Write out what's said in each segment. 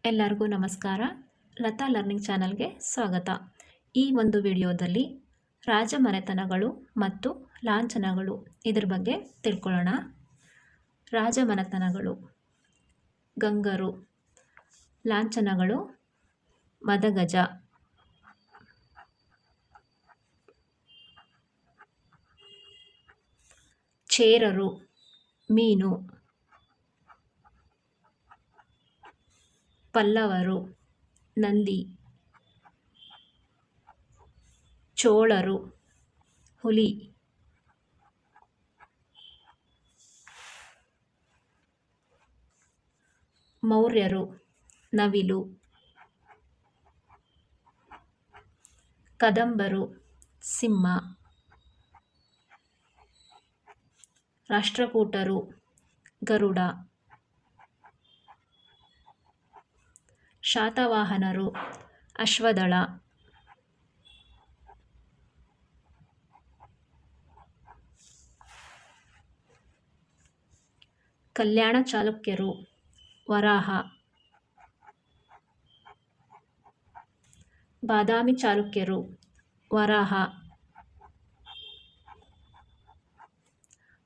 ಎಲ್ಲರಿಗೂ ನಮಸ್ಕಾರ. ಲತಾ ಲರ್ನಿಂಗ್ ಚಾನಲ್ಗೆ ಸ್ವಾಗತ. ಈ ಒಂದು ವಿಡಿಯೋದಲ್ಲಿ ರಾಜಮನೆತನಗಳು ಮತ್ತು ಲಾಂಛನಗಳು ಇದರ ಬಗ್ಗೆ ತಿಳ್ಕೊಳ್ಳೋಣ. ರಾಜಮನೆತನಗಳು ಗಂಗರು, ಲಾಂಛನಗಳು ಮದಗಜ, ಚೇರರು ಮೀನು, ಪಲ್ಲವರು ನಂದಿ, ಚೋಳರು ಹುಲಿ, ಮೌರ್ಯರು ನವಿಲು, ಕದಂಬರು ಸಿಂಹ, ರಾಷ್ಟ್ರಕೂಟರು ಗರುಡ, ಶಾತವಾಹನರು ಅಶ್ವದಳ, ಕಲ್ಯಾಣ ಚಾಲುಕ್ಯರು ವರಾಹ, ಬಾದಾಮಿ ಚಾಲುಕ್ಯರು ವರಾಹ,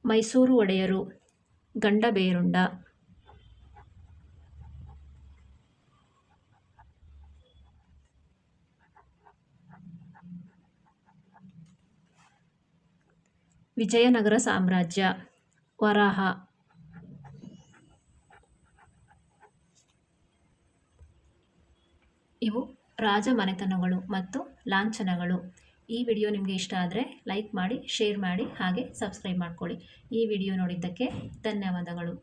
ಮೈಸೂರು ಒಡೆಯರು ಗಂಡಬೇರುಂಡ, ವಿಜಯನಗರ ಸಾಮ್ರಾಜ್ಯ ವರಾಹ, ಇವು ರಾಜಮನೆತನಗಳು ಮತ್ತು ಲಾಂಛನಗಳು. ಈ ವಿಡಿಯೋ ನಿಮಗೆ ಇಷ್ಟ ಆದರೆ ಲೈಕ್ ಮಾಡಿ, ಶೇರ್ ಮಾಡಿ, ಹಾಗೆ ಸಬ್ಸ್ಕ್ರೈಬ್ ಮಾಡ್ಕೊಳ್ಳಿ. ಈ ವಿಡಿಯೋ ನೋಡಿದ್ದಕ್ಕೆ ಧನ್ಯವಾದಗಳು.